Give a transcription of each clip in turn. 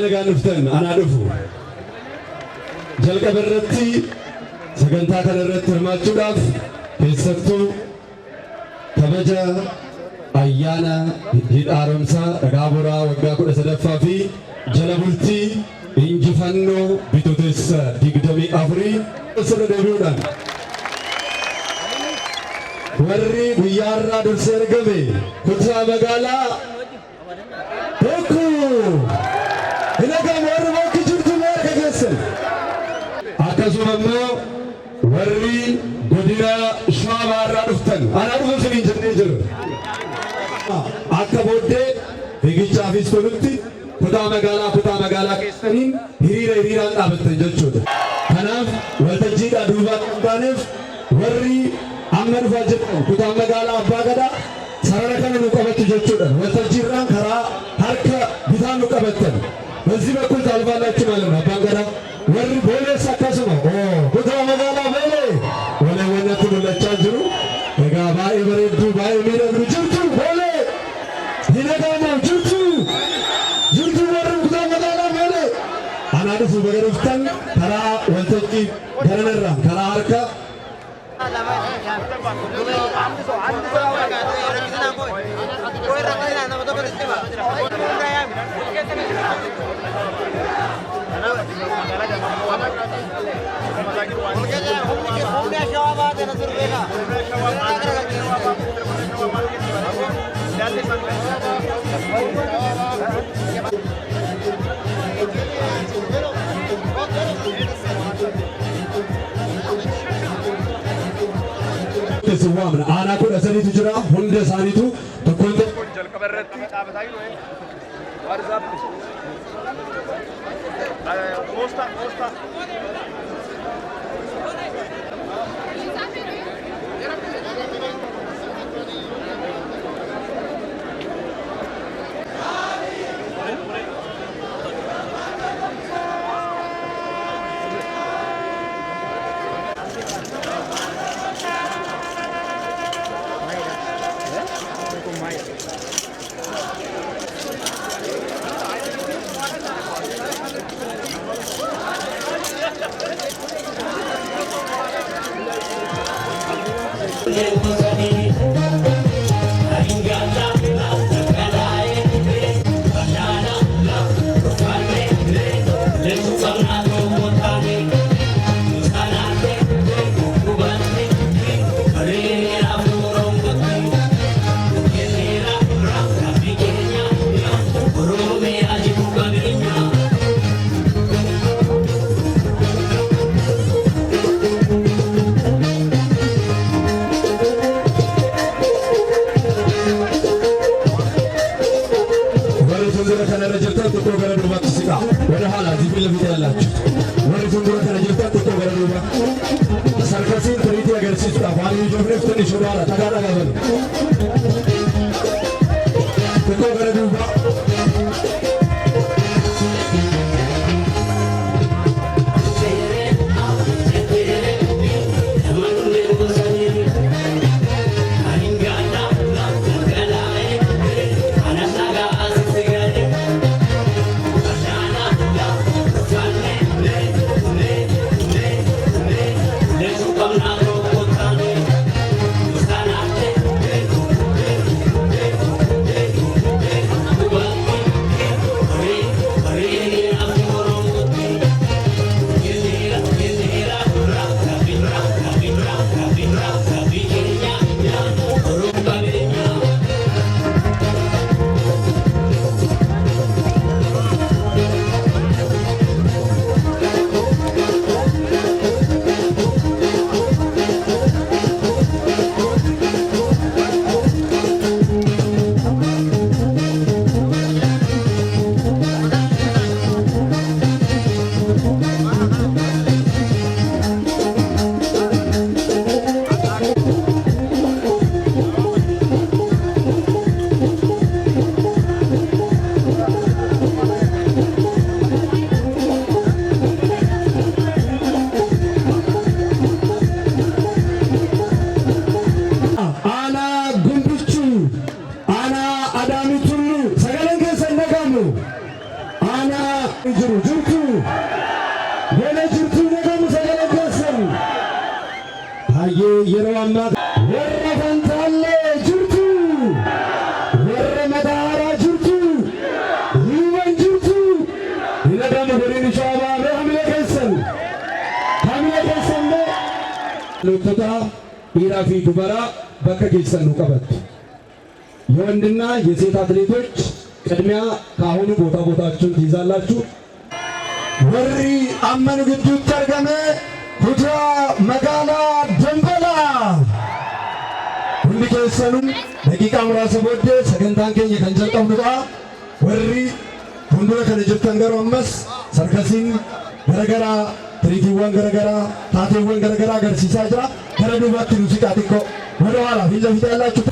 nagaan dhuftan anaa dhufu jalqaba irratti sagantaa kana irratti hirmaachuudhaaf keessattuu kabaja ayyaana hidhaaromsaa dhagaa boraa waggaa 13ffaa fi jala bultii injifannoo bitootessa 24 sirra deebi'uudhaan warri guyyaa irraa dursee argame kutaa magaalaa tokko hinagam warri bakki jirtu marga geessan akkasuma immoo warri godina Shawaa irraa dhuftan anaa dhufu siniin jennee jiru akka booddee fiigichaafis tolutti kutaa magaalaa keessaniin hiriiraan dhaabattan jechuudha. Kanaaf waltajjiidhaa duubaan kan baaneef warri amma dhufaa jirtan kutaa magaalaa Abbaa Gadaa sarara kana nu qabattu jechuudha. Waltajjiirraan karaa harka bitaa nu qabattan. በዚህ በኩል ታልፋላችሁ ማለት ነው። አባ ገዳ ወር ቦሌስ አካስማ kutaa magaalaa Boolee ወለወነት ሙለቻ ጅሩ እጋ ባይ በረዱ ባይ ሚረዱ ጅርቱ Boolee ሂነጋማ ጅርቱ ወር kutaa magaalaa Boolee አናዱፍ በገረፍተን ከራ ወልተቂ ገረነራ ከራ harka Sesuamna ana ko dasanitu jira hunda sanitu tokkon tokkon jalqabarratti dhaabataayu WhatsApp posta jirtu wala jirtu nagamu sagale kesan haye yeroo ammaa warra fantaalle jirtu warra madaara jirtu hiiwan jirtu inadamu godin shaabaa hamle kesan lotota dhiiraa fi dubaraa bakka keessan nu qabattu የወንድና የሴት አትሌቶች ቅድሚያ ካሁኑ ቦታችሁን ትይዛላችሁ። ወሪ አመኑ ግዱት ተርገመ ኩታ መጋላ ደንበላ ሁንዲ keessanu daqiiqaa muraasa booddee sagantaan keenya kan jalqabnudha. warri fuuldura kana jirtan garuu ammas sarkasiin garagaraa tiriitiiwwan garagaraa taateewwan garagaraa agarsiisaa jira. gara duubaatti muuziqaa xiqqoo wada haala fiilla fiixee yaalaችሁ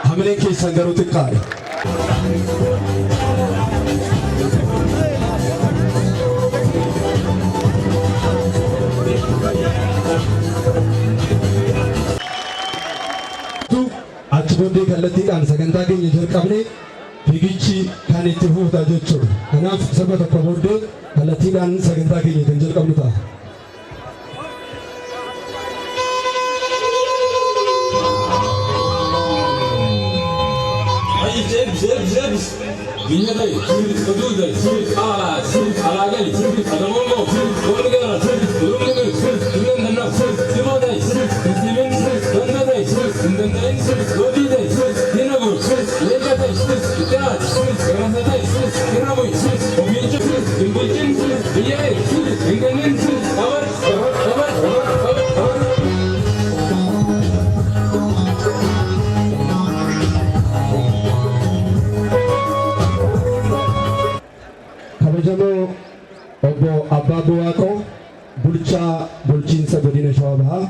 Hamileen keessan garuu xiqqaadha. Achi booddee kallattiidhaan sagantaa keenya jalqabnee fiigichi kan itti fufuudha jechuudha. Kanaaf sirba tokko booddee kallattiidhaan sagantaa keenya kan jalqabnu ta'a. Zebis, Vinyaday, Zebis, Kaduday, Zebis, Zebis, Alagai, Zebis, Adamomo, Zebis, Gorgara, Zebis, Urungal, Zebis, Urundana, Zebis, Timaday, Zebis, Zimin, Zebis, Dandaday, Zebis, Dandaday, Zebis, Godiday, Zebis, Dinabu, Zebis, Legaday, Zebis, Itiad, Zebis, Grandaday, Zebis, Dinabu, Zebis, Obinchin, Zebis, Dimbulchin, Zebis, Biyay, Zebis, Inganin, Zebis, Kabar. Kabajamoo obbo Abbaa Buwaaqoo bulchaa bulchiinsa godina Shawaa Bahaa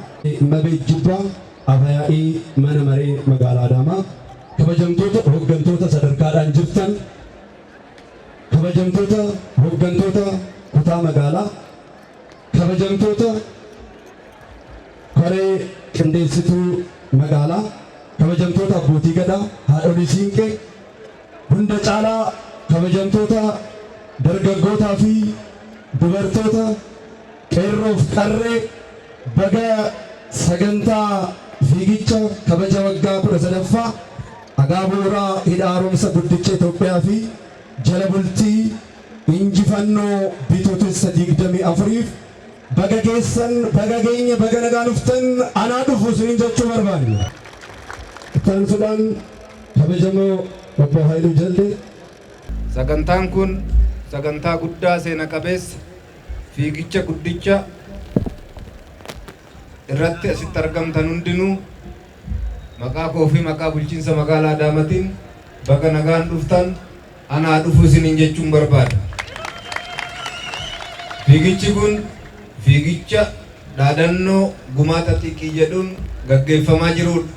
Mabee Jibbaa Afayaa'ii mana maree magaalaa Adaamaa kabajamtoota hooggantoota sadarkaadhaan jirtan kabajamtoota hooggantoota kutaa magaalaa kabajamtoota koree qindeessituu magaalaa kabajamtoota abbootii gadaa haadholii siinqee hunda caalaa kabajamtoota dargaggootaa fi dubartoota qeerroof qarree baga sagantaa fiigicha kabaja waggaa 13ffaa dhagaa bu'uuraa hidha haaromsa guddicha Itoophiyaa fi jala bultii injifannoo bitootessa 24f baga geessan baga geenya baga nagaan dhuftan anaa dhufu isiniin jechuu barbaanna. Ittaansuudhaan kabajamoo obbo Haayiluu Jallee. Sagantaan kun sagantaa guddaa seena qabeessa fiigicha guddicha irratti asitti argamtan hundinuu maqaa koo fi maqaa bulchiinsa magaalaa Adaamaatiin baga nagaan dhuftan anaa dhufu isiniin jechuun barbaada. Fiigichi kun fiigicha dhaadannoo gumaata xiqqii jedhuun gaggeeffamaa jirudha.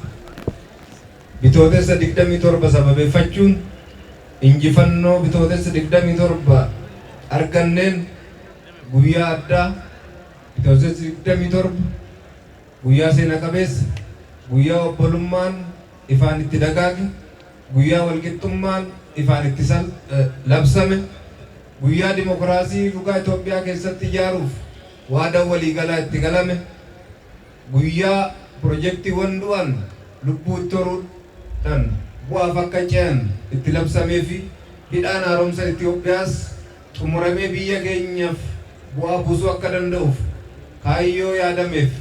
Bitootessa 27 sababeeffachuun injifannoo bitootessa 27 arganneen guyyaa addaa bitootessa 27 guyyaa seena qabeessa guyyaa obbolummaan ifaan itti dagaage guyyaa walqixxummaan ifaan itti labsame guyyaa dimokiraasii dhugaa Itoophiyaa keessatti ijaaruuf waadaa waliigalaa itti galame guyyaa pirojektiiwwan du'an lubbuu itti horuudhaan bu'aaf akka ce'an itti labsamee fi hidhaan haaromsa Itoophiyaas xumuramee biyya keenyaaf bu'aa buusuu akka danda'uuf kaayyoo yaadameef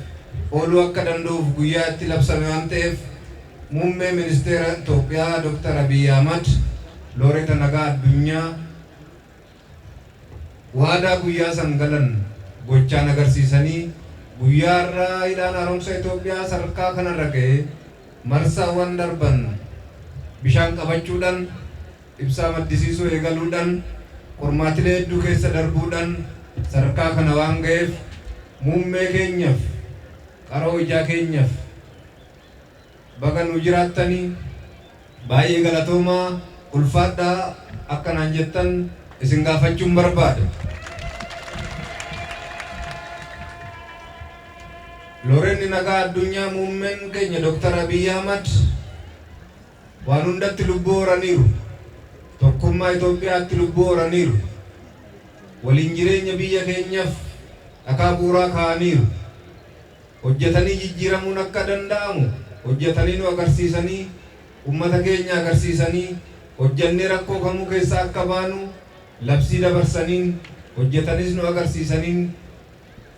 ooluu akka danda'uuf guyyaa itti labsame waan ta'eef muummee ministeera Itoophiyaa Dr. Abiy Ahmad looreeta nagaa addunyaa waadaa guyyaa san galan gochaan agarsiisanii guyyaa irraa hidhaan haaromsa Itoophiyaa sadarkaa kanarra ga'ee marsaawwan darban bishaan qabachuudhaan ibsaa maddisiisuu eegaluudhaan qormaatilee hedduu keessa darbuudhaan sadarkaa kana waan ga'eef muummee keenyaaf qaroo ijaa keenyaaf baga nu jiraattanii baay'ee galatoomaa ulfaadhaa akkanaan jettan isin gaafachuun barbaada. Loreenni nagaa addunyaa muummeen keenya Dr. Abiy Ahmad waan hundatti lubbuu horaniiru. Tokkummaa Itoophiyaatti lubbuu horaniiru. Waliin jireenya biyya keenyaaf dhakaa bu'uuraa kaa'aniiru. Hojjetanii jijjiiramuun akka danda'amu hojjetanii nu agarsiisanii ummata keenya agarsiisanii hojjannee rakkoo kamuu keessaa akka baanu labsii dabarsaniin hojjetanis nu agarsiisaniin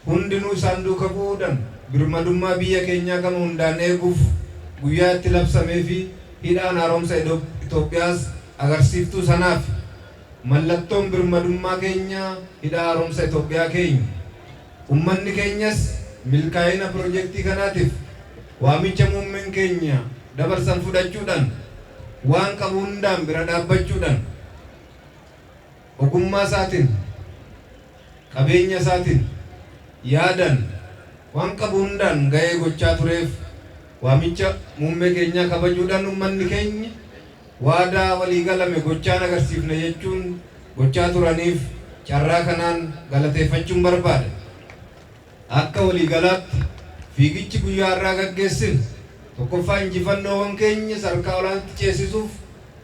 hundinuu isaan duuka bu'uudhaan birmadummaa biyya keenyaa gama hundaan eeguuf guyyaa itti labsamee fi hidhaan haaromsa Itoophiyaas agarsiiftuu sanaaf mallattoon birmadummaa keenyaa hidhaa haaromsa Itoophiyaa keenya. Ummanni keenyas milkaa'ina pirojektii kanaatiif waamicha muummeen keenya dabarsan fudhachuudhaan waan qabu hundaan bira dhaabbachuudhaan ogummaa isaatiin qabeenya isaatiin yaadan waan qabu hundaan ga'ee gochaa tureef waamicha muummee keenyaa kabajuudhaan ummanni keenya waadaa walii galame gochaan agarsiifne jechuun gochaa turaniif carraa kanaan galateeffachuun barbaada. Akka walii galaatti fiigichi guyyaa irraa gaggeessin tokkoffaa injifannoowwan keenya sadarkaa olaanaatti ceesisuuf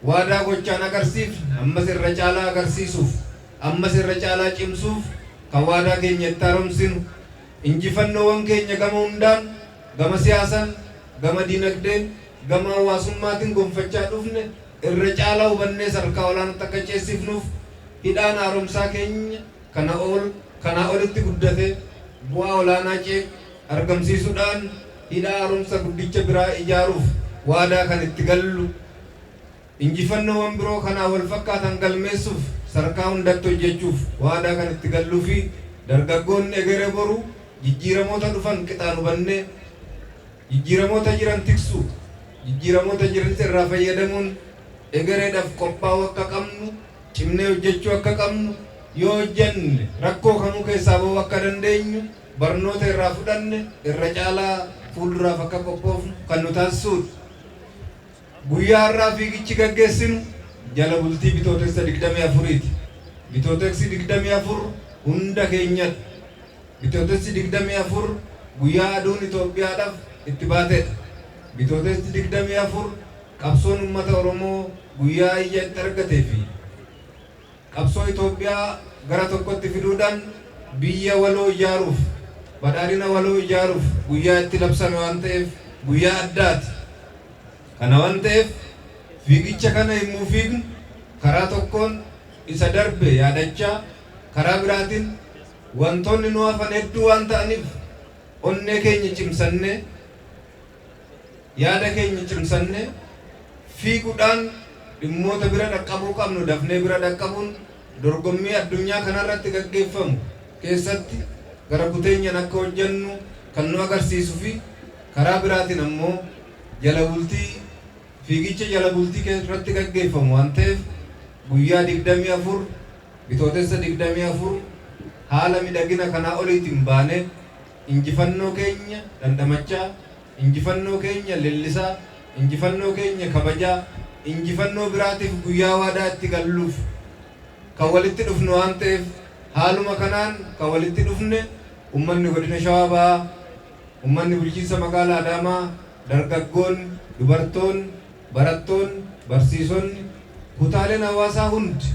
waadaa gochaan agarsiifne ammas irra caalaa agarsiisuuf ammas irra caalaa cimsuuf kan waadaa keenya itti haaromsinu injifannoowwan keenya gama hundaan gama siyaasaan gama dinagdeen gama hawaasummaatiin gonfachaa dhufne irra caalaa hubannee sadarkaa olaanaatti akka ceesifnuuf hidhaan haaromsaa keenya kana olitti guddate bu'aa olaanaa ce'e argamsiisuudhaan hidhaa haaromsa guddicha biraa ijaaruuf waadaa kan itti gallu injifannoowwan biroo kanaa wal fakkaatan galmeessuuf sadarkaa hundatti hojjechuuf waadaa kan itti galluu fi dargaggoonni egeree boru jijjiiramoota dhufan qixaan hubannee jijjiiramoota jiran tiksu jijjiiramoota jiran irraa fayyadamuun egereedhaaf qophaa'uu akka qabnu cimnee hojjechuu akka qabnu yoo hojjenne rakkoo kamuu keessaa ba'uu akka dandeenyu barnoota irraa fudhanne irra caalaa fuulduraaf akka qophoofnu kan nu taasisuudha. Guyyaa har'aa fiigichi gaggeessinu jala bultii bitootessa 24ti. Bitootessi 24 hunda keenyadha. Bitootessi 24 guyyaa aduun Itoophiyaadhaaf itti baatedha. Bitootessi 24 qabsoon uummata Oromoo guyyaa ija itti argatee fi qabsoo Itoophiyaa gara tokkotti fiduudhaan biyya waloo ijaaruuf badhaadhina waloo ijaaruuf guyyaa itti labsame waan ta'eef guyyaa addaati. Kana waan ta'eef fiigicha kana himmuu fiignu karaa tokkoon isa darbe yaadachaa karaa biraatiin wantoonni nu hafan hedduu waan ta'aniif onnee keenya cimsannee yaada keenya cimsannee fiiguudhaan dhimmoota bira dhaqqabuu qabnu dafnee bira dhaqqabuun dorgommii addunyaa kanarratti gaggeeffamu keessatti gara kuteenyaan akka hojjennu kan nu agarsiisuu fi karaa biraatiin ammoo jala bultii fiigicha jala bultii keessatti gaggeeffamu waan ta'eef guyyaa 24 bitootessa 24 haala midhagina kanaa oliitiin baane injifannoo keenya dandamachaa injifannoo keenya leellisaa injifannoo keenya kabajaa injifannoo biraatiif guyyaa waadaa itti galluuf kan walitti dhufnu waan ta'eef haaluma kanaan kan walitti dhufne ummanni godina Shawaa Bahaa ummanni bulchiinsa magaalaa Adaamaa dargaggoonni dubartoonni barattoonni barsiisonni kutaaleen hawaasaa hundi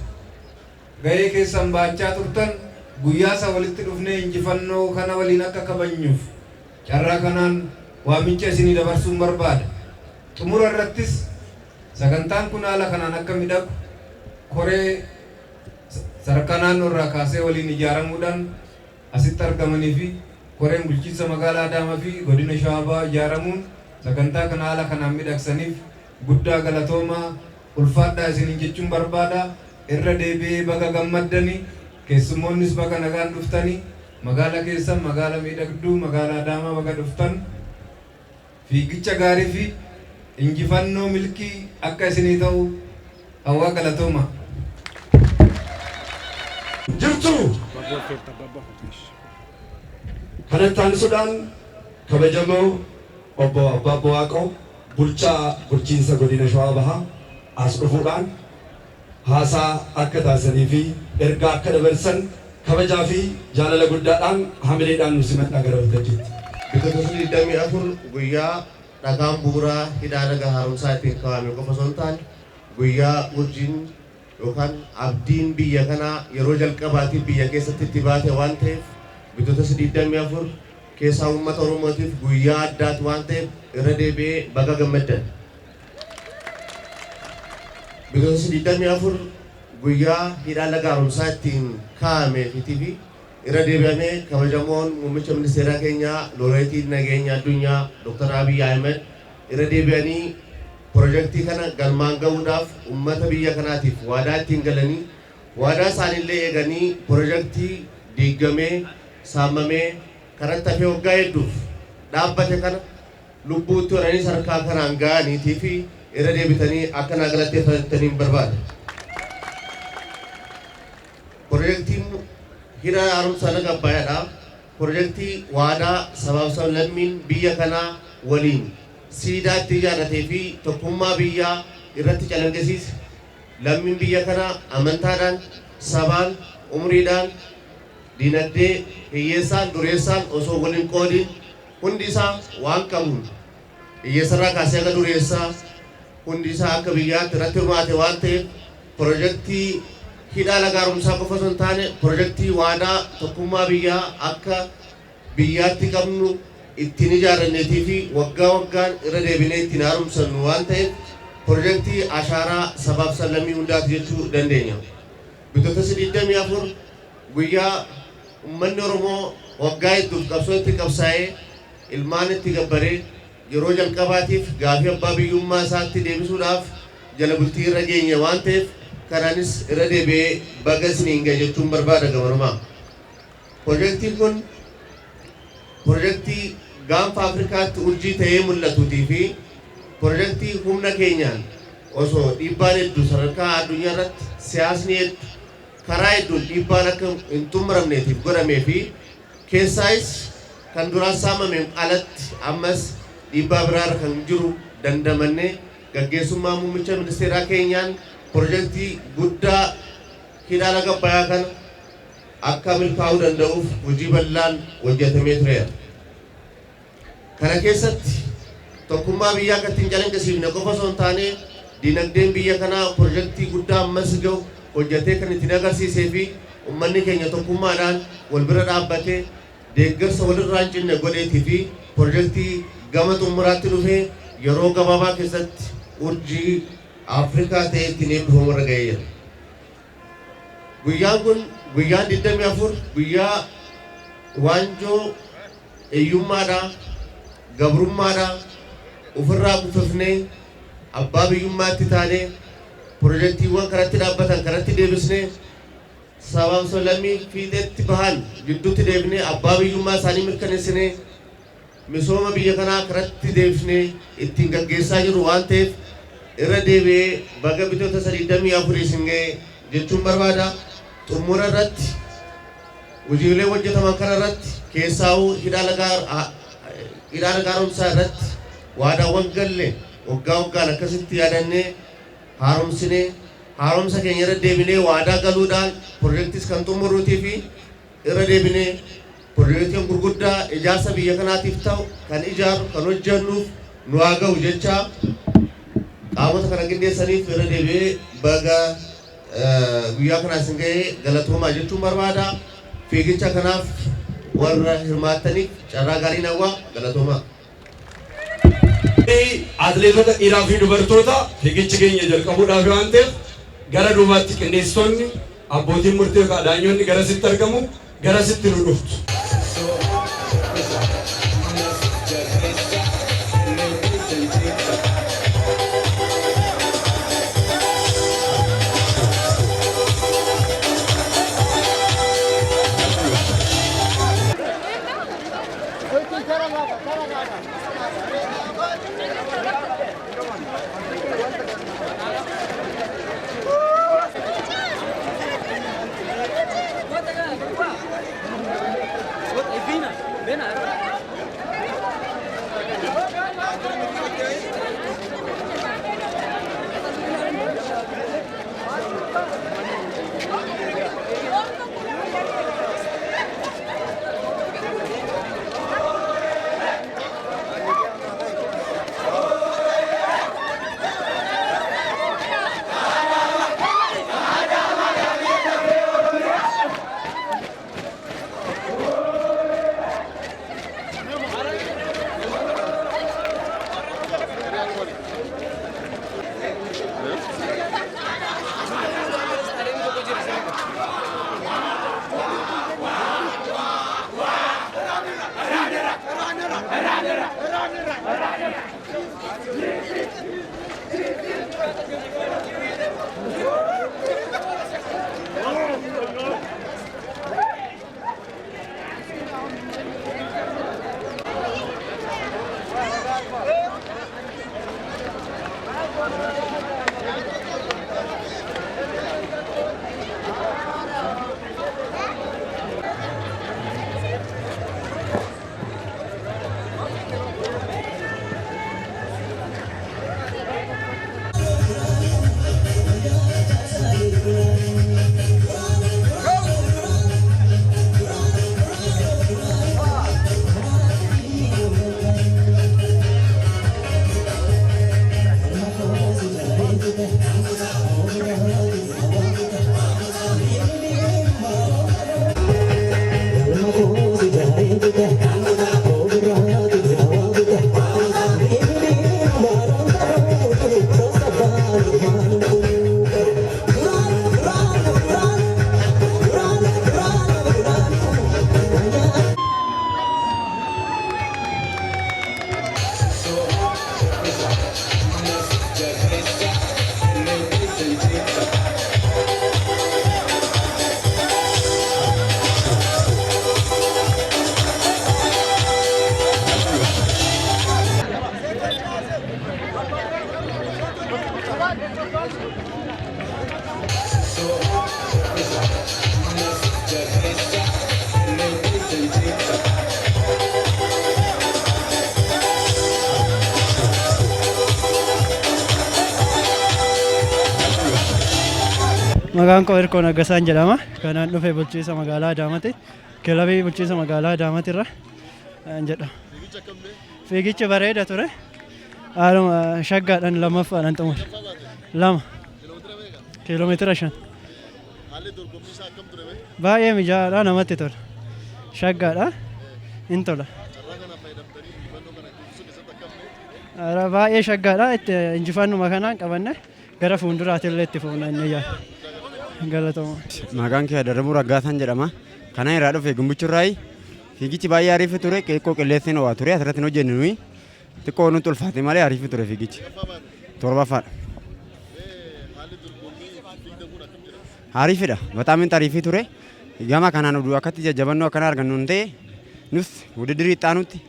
gahee keessan baachaa turtan guyyaa isa walitti dhufnee injifannoo kana waliin akka kabajnuuf carraa kanaan waamicha isinii dabarsuun barbaada. Xumura irrattis sagantaan kun haala kanaan akka midhagu koree sadarkaa naannoo irraa kaasee waliin ijaaramuudhaan asitti argamanii fi koreen bulchiinsa magaalaa Adaamaa fi godina Shawaa Bahaa ijaaramuun sagantaa kana haala kanaan midhagsaniif guddaa galatoomaa ulfaadhaa isiniin jechuun barbaada. Irra deebi'ee baga gammaddanii keessummoonnis baga nagaan dhuftanii magaalaa keessan magaalaa miidhagduu magaalaa Adaamaa baga dhuftan fiigicha gaarii fi injifannoo milkii akka isinii ta'u hawaa galatoomaa. Jirtu kanatti aansuudhaan kabajamoo obbo Abbaa Waaqoo bulchaa bulchiinsa godina Shawaa Bahaa as dhufuudhaan haasaa akka taasisanii fi ergaa akka dabarsan kabajaa fi jaalala guddaadhaan hamileedhaan nu simadhaa gara waltajjiitti. Bitootessi 24 guyyaa dhagaan bu'uuraa hidhaa dhagaa haaromsaa ittiin kaa'ame qofa osoo hin taane guyyaa urjiin yookaan abdiin biyya kanaa yeroo jalqabaatiif biyya keessatti itti baate waan ta'eef bitootessi 24 keessaa uummata Oromootiif guyyaa addaati waan ta'eef irra deebi'ee baga gammaddan. Bitootessi 24 guyyaa hidhaa dhagaa haaromsaa ittiin kaa'amee fi irra deebi'amee kabajamoon muummicha ministeeraa keenyaa looreetii nageenya addunyaa Dr. Abiy Ahmed irra deebi'anii pirojektii kana galmaan ga'uudhaaf uummata biyya kanaatiif waadaa ittiin galanii waadaa isaaniillee eeganii pirojektii diigamee saamamee karatti hafee waggaa hedduuf dhaabbate kana lubbuutti horanii sadarkaa kanaan ga'aniitii fi irra deebitanii akka naa galateeffatanii barbaada. Pirojektiin hidha haaromsaa laga Abbayyaadha. Pirojektii waadaa sabaaf sablammiin biyya kanaa waliin siidaa itti ijaarratee fi tokkummaa biyyaa irratti calaqqisiise. Lammiin biyya kanaa amantaadhaan, sabaan, umriidhaan, dinagdee, hiyyeessaan, dureessaan osoo waliin qoodiin hundi isaa waan qabuun hiyyeessarraa kaasee aga dureessaa hundi isaa akka biyyaatti irratti hirmaate waan ta'eef piroojeektii hidha laga haaromsaa qofa osoo hin taane piroojeektii waadaa tokkummaa biyyaa akka biyyaatti qabnu ittiin ijaarranneetii fi waggaa waggaan irra deebinee ittiin haaromsannu waan ta'eef piroojeektii ashaaraa sabaaf sablammii hundaati jechuu dandeenya. Bitootessa 24 guyyaa uummanni Oromoo waggaa hedduuf qabsoo itti qabsaa'ee ilmaan itti gabbaree yeroo jalqabaatiif gaafii abbaa biyyummaa isaatti deebisuudhaaf jala bultii irra geenye waan ta'eef kanaanis irra deebi'ee baga isiniin gahe jechuun barbaada gabanumaa. Piroojeektiin kun piroojeektii gaanfa Afrikaatti urjii ta'ee mul'atuutii fi piroojeektii humna keenyaan osoo dhiibbaan hedduu sadarkaa addunyaa irratti siyaasni hedduu karaa hedduun dhiibbaan akka hin xumuramneetiif godhamee fi keessaayis kan duraan saamameen alatti ammas dhiibbaa biraarra kan jiru dandamannee gaggeessummaa muummicha ministeeraa keenyaan piroojeektii guddaa hidha laga Abbayyaa kana akka milkaa'uu danda'uuf hojii bal'aan hojjetamee tureera. Kana keessatti tokkummaa biyyaa akka ittiin calaqqisiifne qofa osoo hin taane dinagdeen biyya kanaa piroojeektii guddaa ammas gahu hojjetee kan ittiin agarsiisee fi uummanni keenya tokkummaadhaan wal bira dhaabbatee deeggarsa walirraa hin cinne godheetii fi piroojeektii gama xumuraatti dhufee yeroo gabaabaa keessatti urjii Afrikaa ta'e ittiin eebbifamu irra ga'ee jira. Guyyaan kun guyyaan 24 guyyaa waanjoo eeyyummaadhaa gabrummaadhaa ofirraa kuffifnee abbaa biyyummaatti taanee piroojeektiiwwan karatti dhaabbatan karatti deebisnee sabaaf sablammii fiixeetti bahan gidduutti deebinee abbaa biyyummaa isaanii mirkaneessinee misooma biyya kanaa karatti deebisnee ittiin gaggeessaa jiru waan ta'eef irra deebi'ee baga bitootessa 24 isin ga'e jechuun barbaada. Xumura irratti hojiilee hojjetaman kana irratti keessaa'uu hidha laga haaromsaa irratti waadaawwan galle waggaa waggaan akkasitti yaadannee haaromsinee haaromsa keenya irra deebinee waadaa galuudhaan piroojeektis kan xumuruutii fi irra deebinee piroojeektiin gurguddaa ijaarsa biyya kanaatiif ta'u kan ijaaru kan hojjennuuf nu haa ga'u jecha qaamota kana qindeessaniif irra deebi'ee baga guyyaa kana isin ga'ee galatoomaa jechuun barbaada. Fiigicha kanaaf warra hirmaattaniif carraa gaarii hawwaa galatoomaa. Atleetota dhiiraa fi dubartoota fiigichi keenya jalqabuudhaaf waan ta'eef gara duubaatti qindeessitoonni abbootiin murtee daanyoonni garasitti argamu garasitti nu dhuftu. Maqaan koo Hirkoo Naggasaan jedhama. Kanaan dhufe bulchiinsa magaalaa Adaamaati. Kilabii bulchiinsa magaalaa Adaamaati irra jedha. Fiigichi bareeda ture. Haaluma shaggaadhaan lammaffaadhaan xumure. 2 kiiloomeetira 5. Baay'ee mijaa'aadha, namatti tola. Shaggaadha, hin tola. Baay'ee shaggaadha, injifannuma kanaan qabanne gara fuulduraatti illee itti fuuna inni yaada. Galatooma. Maqaan kee Darramuu Raggaasaan jedhama. Kana irraa dhufe Gumbichurraayi. Fiigichi baay'ee ariifi ture, xiqqoo qilleensaan ho'aa ture, asirratti hin hojjenne nuyi. Xiqqoo nutti ulfaate malee ariifi ture fiigichi. 7ffaadha. Ariifidha. Bataam inni ariifii ture. Gama kanaan akkatti jajjabannoo akkana argannu hin ta'e nus wudidirii itti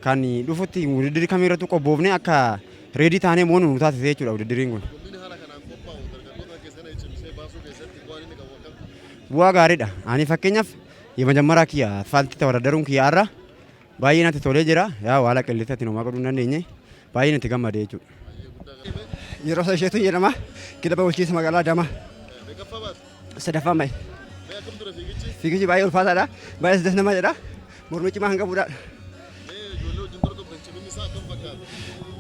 kan dhufutti wudidirii kamiirrattuu qophoofne akka reedii taanee moonu nu taasise jechuudha wudidiriin kun. Bu'aa gaariidha. Ani fakkeenyaaf የመጀመሪያ kiyya asfaaltii ተወዳደሩun kiyyaarra baay'ee natti tolee jira. Yaa waala qilleensatti nama godhuu hin dandeenye baay'ee natti gammade jechuudha. Yeroo isa isheetu jedhama kilaba bulchiinsa magaalaa Adaamaa. Sadaffaa mayi. Fiigichi baay'ee ulfaataadha. Baay'ee saddeet nama jedha. Mormii cimaa hanga bu'uudhaadha.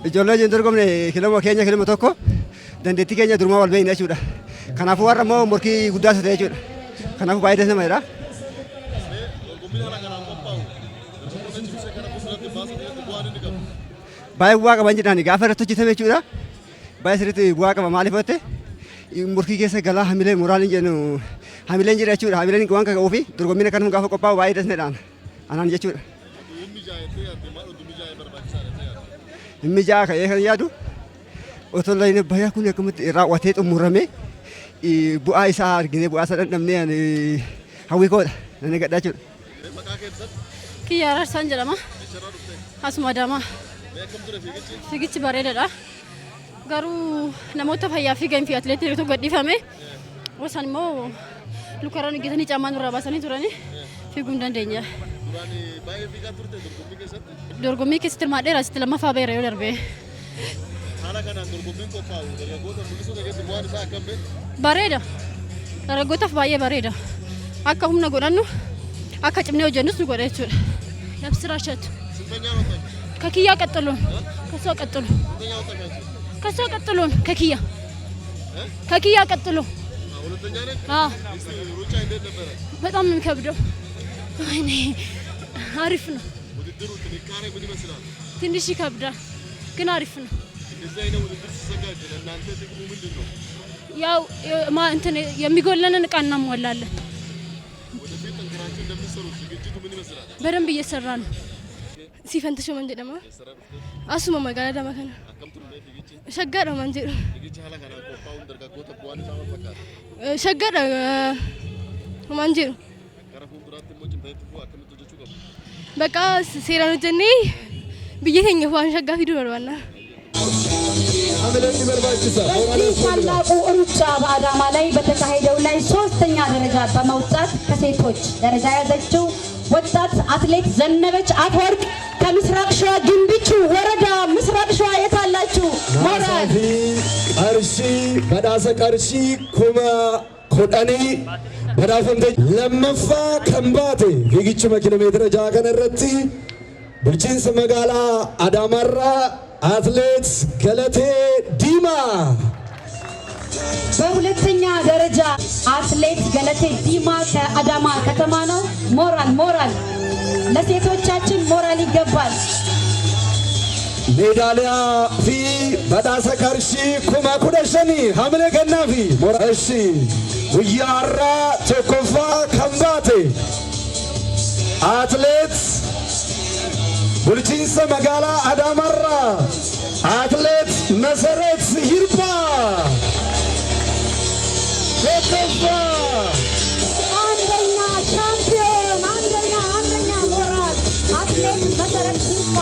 Ijoollee wajjin dorgomne kilaba keenya kilaba tokko dandeettii keenya durumaa wal beekna jechuudha. Kanaafuu warra immoo morkii guddaa ta'e jechuudha. Kanaafuu baay'ee saddeet nama jedha. Baay'ee bu'aa qaban jedhani gaafa irratti hojjetame jechuudha. Baay'ee sirriitti bu'aa qaba maaliif jette morkii keessa galaa hamilee moraaliin jennu hamileen jira jechuudha. Hamileen waan kan qabuufi dorgommiin kan gaafa qophaa'u baay'ee dasneedhaan anaan jechuudha. Inni jaa ka'ee kan yaadu otoo laayina bayyaa kun akkamitti raawwatee xumuramee bu'aa isaa arginee bu'aa isaa dhandhamnee hawwii koodha nan eeggadhaa jechuudha. Kiyya Araarsaan jedhama. Asuma Adaamaa. Fiigichi bareedaadha. Garuu namoota fayyaa fiigan fi atileetii tokko gadhiifame isaan immoo lukarraan hojjetanii caamaa nurraa baasanii turanii fiiguu hin dandeenye. Dorgommii keessatti hirmaadheera asitti lammaffaa baheera yoo darbe. Haala kanaan dorgommiin qophaa'u dargaggoota mul'isuu keessatti bu'aan isaa akkam ba'e? Bareeda. Dargaggootaaf baay'ee bareeda. Akka humna godhannu akka cimnee hojjennus nu godha jechuudha. Yabsiraashatu. Kakiyyaa qaxxaloon. Kasoo qaxxaloon. Kasoo qaxxaloon kakiyya. Kakiyyaa qaxxaloon. በጣም ነው የሚከብደው። ወይኔ አሪፍ ነው። ውድድሩ ጥንካሬ ምን ይመስላል? ትንሽ ይከብዳል ግን አሪፍ ነው። እንደዚህ አይነት ውድድር ሲዘጋጅ ለእናንተ ጥቅሙ ምንድን ነው? ያው እንትን የሚጎለንን እቃ እናሟላለን። ወደፊት ጠንክራችሁ እንደምትሰሩ ዝግጅቱ ምን ይመስላል? በደንብ እየሰራ ነው። ሲፈንትሽ ማን ጀደማ አሱማ መጋላ ደማ ከነ ሸጋዳ ማን ጀዱ ዝግጅት ሀላ ካና ቆፓውን ደርጋጎተ ቧን ሳማ ፈቃድ ሸጋዳ ማን ጀዱ ከረፉን ዱራት ሞጭ በትፉ አከምቱ ጀቹ ገቡ በቃ ሴራን ጀኔ ብየተኛ ዋን ሸጋ ፊዱ ወርዋና ታላቁ ሩጫ በአዳማ ላይ በተካሄደው ላይ ሶስተኛ ደረጃ በመውጣት ከሴቶች ደረጃ ያዘችው ወጣት አትሌት ዘነበች አፈወርቅ ከምስራቅ ሸዋ ግንቢቹ ወረዳ ምስራቅ ሸዋ የታላችሁ ሞራል ቀርሺ በዳሰ ቀርሺ ኩማ ኮዳኒ በዳፈምተ ለመፋ ከምባቴ ፊግቹ መኪና ሜትር ጃ ከነረቲ ብልቺንስ መጋላ አዳማራ አትሌት ገለቴ ዲማ በሁለተኛ ደረጃ አትሌት ገለቴ ዲማ ከአዳማ ከተማ ነው። ሞራል ለሴቶቻችን ሞራል ይገባል። ሜዳሊያ ፊ በዳሰ ቀርሺ ኩማ ኩደሸኒ ሐምሌ ገናፊ ሞራሺ ጉያራ ቶኮፋ ከምባቴ አትሌት ቡልቺንሰ መጋላ አዳማራ አትሌት መሰረት ይርባ ቶኮፋ አንደኛ ሻምፒዮን አንደኛ ሞራል አትሌት መሰረት ይርባ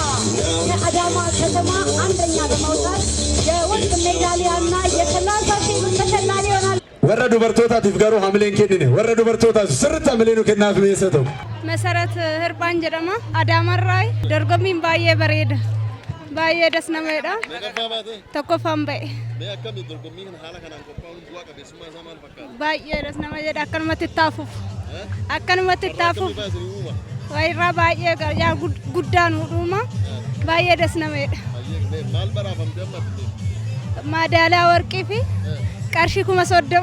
ከአዳማ ከተማ አንደኛ በመውጣት የወርቅ ሜዳሊያና የ30,000 ብር ተሸላሚ ይሆናል። ወረ ዱበርቶታቲፍ ገሩ ሐምሌን ከነነ ወረ ዱበርቶታቲፍ ስርት ሐምሌኑ ከናፍ መሰተው መሰረት ህርባን ጀደማ አዳማራይ ደርጎሚን ባየ በሬዳ baay'ee das nameedha. Tokkoffaan ba'e. Baay'ee das nama jedha akkanumatti ittaafuuf. Akkanumatti ittaafuuf. Wayirraa baay'ee yaa guddaan hudhuuma baay'ee das nameedha. Madaalaa warqii fi qarshii 30.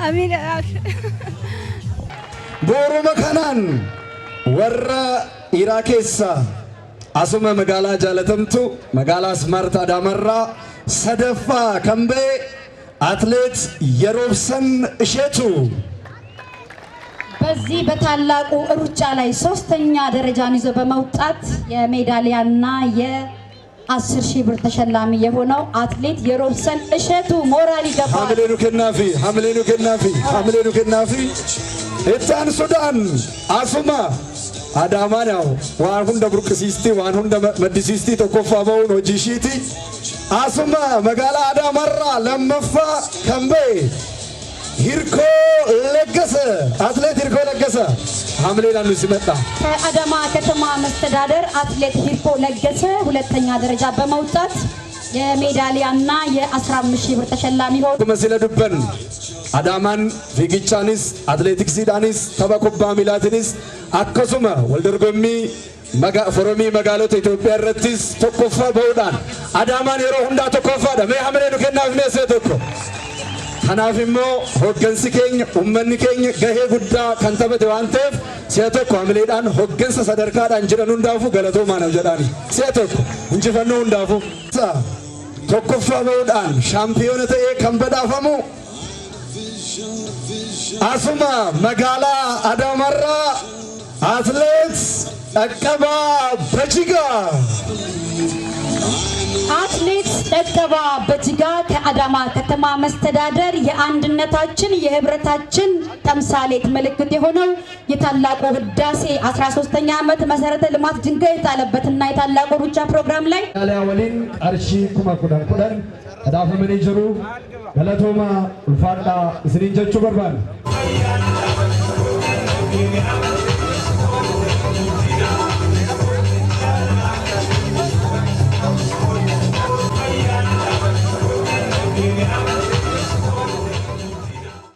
Amiin. Booruma kanaan warra dhiiraa keessaa asuma magaalaa jaalatamtu magaalaa Asmaartaa Adaamarraa sadaffaa kan ba'e አትሌት የሮብሰን እሸቱ በዚህ በታላቁ ሩጫ ላይ ሶስተኛ ደረጃን ይዞ በመውጣት የሜዳሊያና የ10,000 ብር ተሸላሚ የሆነው አትሌት የሮብሰን እሸቱ ሞራል ይገባል። ሐምሌኑ ከናፊ እታን ሱዳን አሱማ አዳማናው ዋን ሁንደ ብሩቅሲስቲ ዋን ሁንደ መዲሲስቲ ተኮፋባው ነው ጂሺቲ አሱማ መጋላ አዳማራ ለመፋ ከምቤ ሂርኮ ለገሰ አትሌት ሂርኮ ለገሰ ሐምሌን አንዱ ሲመጣ ከአዳማ ከተማ መስተዳደር አትሌት ሂርኮ ለገሰ ሁለተኛ ደረጃ በመውጣት የሜዳሊያና የ15,000 ብር ተሸላሚ ሆኖ መስለ ዱበን አዳማን ፊጊቻኒስ አትሌቲክሲዳኒስ ተበኩባ ሚላቲኒስ አከሱመ ወልደርጎሚ ፎሮሚ መጋሎት ኢትዮጵያ ረቲስ ተኮፋ በውዳን አዳማን የሮ ሁንዳ ተኮፋ ደሜ ሐምሌኑ ከናፍኔ ሰተኮ ከናፍሞ ሆገንሲ ኬኝ ኡመኒ ኬኝ ገሄ ጉዳ ከንተበተ ዋንተፍ ሰተኮ ሐምሌዳን ሆገንሰ ሰደርካዳን ጅረኑ እንዳፉ ገለቶ ማነው ጀዳኒ ሰተኮ እንጅፈኑ እንዳፉ ተኮፋ በውዳን ሻምፒዮን ተኤ ከንበዳፈሙ አሱማ መጋላ አዳማራ አትሌት ደቀባ በጅጋ አትሌት ደቀባ በጅጋ ከአዳማ ከተማ መስተዳደር የአንድነታችን የህብረታችን ተምሳሌት ምልክት የሆነው የታላቁ ህዳሴ 13ኛ ዓመት መሰረተ ልማት ድንጋይ የጣለበትና የታላቁ ሩጫ ፕሮግራም ላይ ያለወሊን አርሺ ኩማኩዳን አዳፈ መኔጀሩ ገለቶማ ኡልፋዳ እስሪንጀቹ በርባን